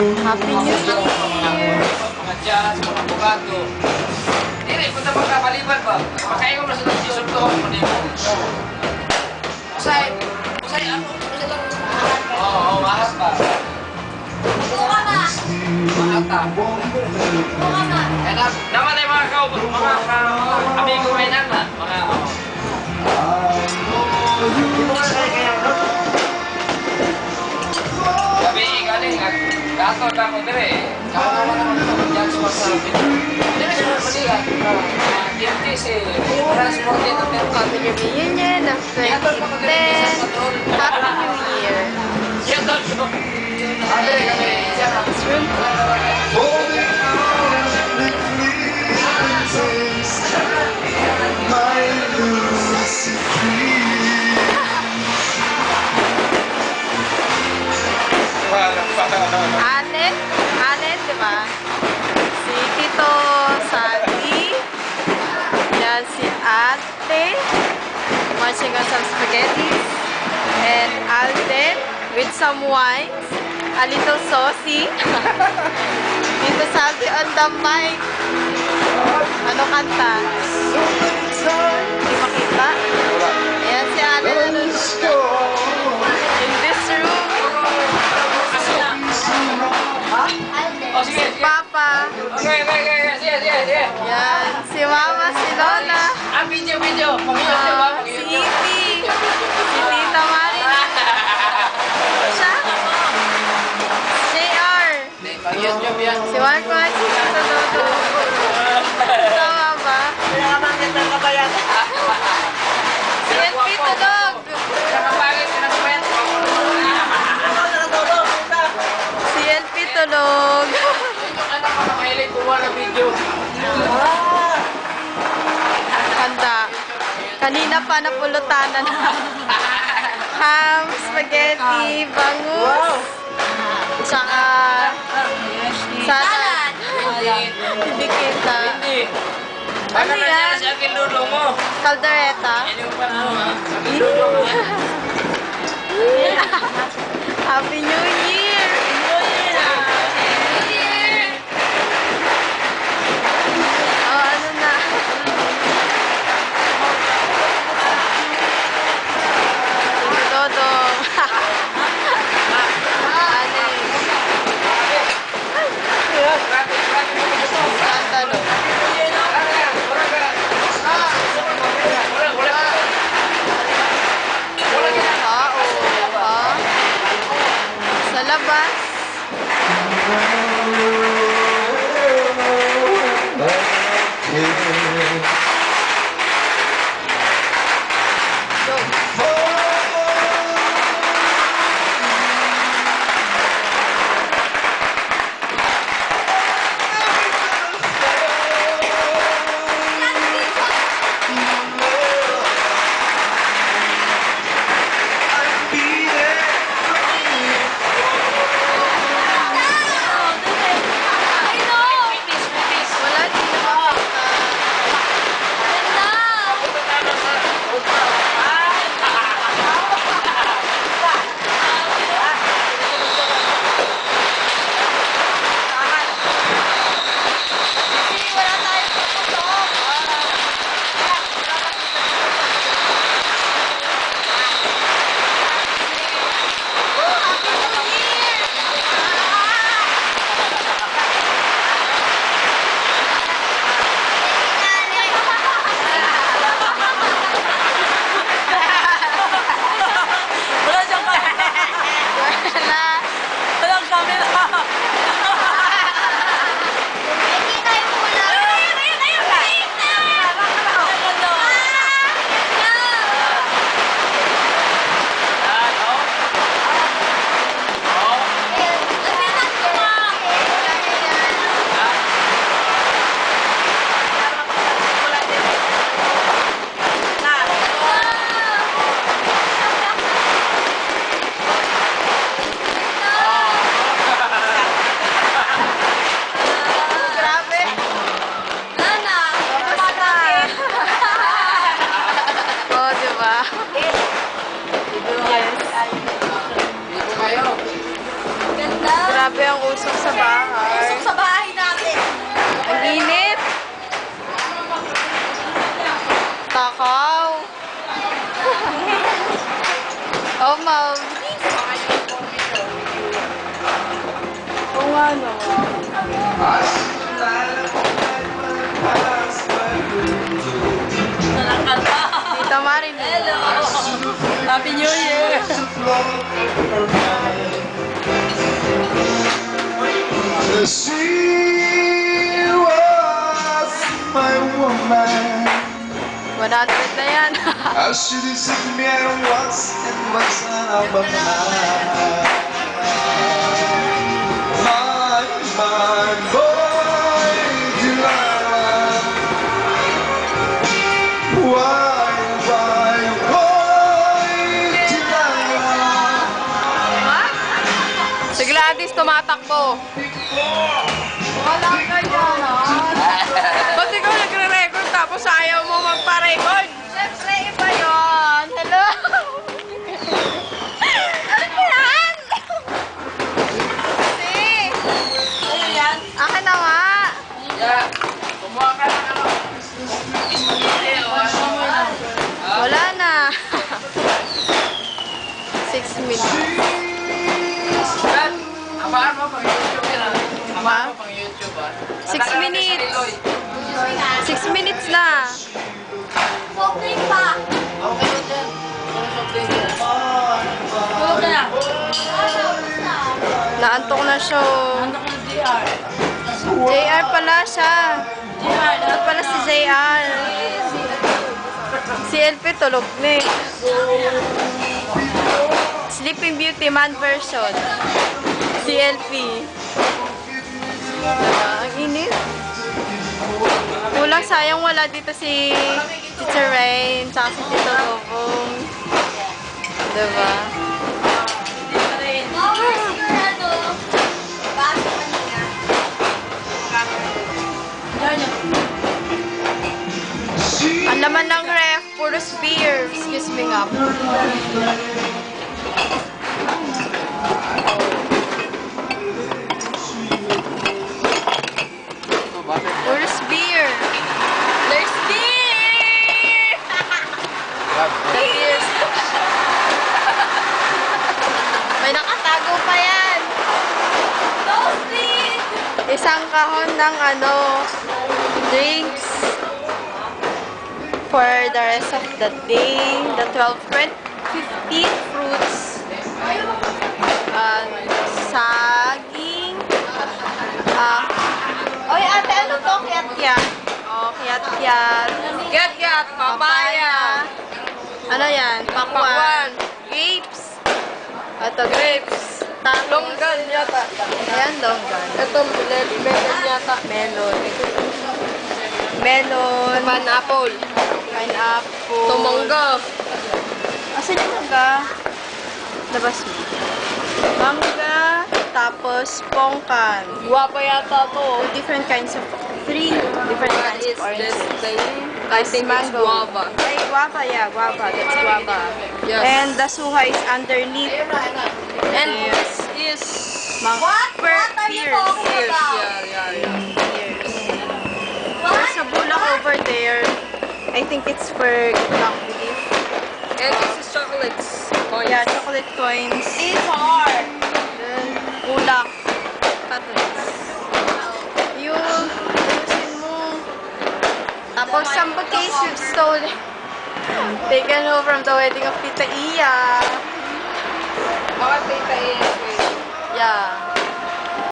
Happy New Year! Mga jazz, mga bugato. Hindi, punta magkapaliban ba? Makain ko na sa nag-sisot to. Usay, ano? Oo, mahas ba? Mahata. Kaya naman ay mga amigo may nana. Sabi, galing, gato na ako dire. Kaya naman dyan sa masabi. Dire sa maligat. Dirty si transport dito. Family reunion of 2010. Happy New Year! This room. Anen, di ba? Si Tito Sandy. Yan si Ate. Munching on some spaghetti. And Alden with some wines. A little saucy. Tito Sandy on the mic. Ano kanta? Hindi makita. Ayan si Ate nanonood. In this room. Si Papa. Okay, sige. Yan. Si Mama, si Lola. Video. Si Ipi. Si Tita Marina. Siya. JR. Si Marco at si Tito Dodo. Tama ba? Si LP Tulog. Si LP Tulog. Handa. Kanina pa napulutanan na. Ham, spaghetti, bangus. Tsaka salad. Hindi kita. Ano yan? Caldereta. Happy New Year! Oh, ano na? Dodong. Santalo. Sa labas. Grabe ang usok sa bahay. Sa bahay natin. Ang init. Takaw. Oh, ma'am. Oo nga, no. Nakakanta. Tita Marin. Hello. Happy New Year. She was my woman. 100 na yan. She deceived me and was out of my boy Delilah. Why, boy Delilah. Si Gladys tumatakbo. Wala ka dyan, Ba't ikaw nagre-record tapos ayaw mo magpa-record? Siyempre, iba yun. Hello? Ano ba yan? Si. Ano yan? Akin na nga. Yeah. Kumuha ka ng ano. Hindi, o ano. Wala na. 6 minutes. Brad, abahan mo pang YouTube yan ah. Abahan mo pang YouTube ah. 6 minutes. 6 minutes na. Soft drink pa. Okay na dyan. Ano soft drink yan? Tulog ka na. Naantok na siya. Ano ka na DR? JR pala siya. DR, Ito pala si JR. Si LP tulog na eh. Sleeping Beauty man version. Si LP. Ang init. Kulang sayang wala dito si Teacher Rain tsaka si Tito Bobong. Diba? Ang laman ng ref, puro beer. Excuse me nga. Puro beer. There's beer! The beers. May nakatago pa yan. Isang kahon ng drinks for the rest of the day. The 15 fruits. Saging. Oy, ate, ano to? Kiyat-kiyat. Oh, kiyat-kiyat. Kiyat-kiyat, papaya. Ano yan? Pakwan. Grapes. Ito, grapes. Longgan yata. Ayan, longgan. Ito, melon yata. Melon. Melon. Pineapple. Pineapple. Tumangga. Asan yung mangga? Labas mo. Mangga. Tapos, pongkan. Guwapa yata to. Different kinds of, 3 different kinds of oranges. I think it's Mango. guava. Ay, guava, yeah, guava. That's guava. Yes. And the suha is underneath. And Yes. this is... What are you talking Yeah. Pears. There's a bulak over there. I think it's for black beef. And this is chocolates. Yeah, chocolate coins. It's hard. Then, bulak. Patents. Yung, ayusin mo. Tapos, some bouquets we've stolen. Taken home from the wedding of Tita Iya.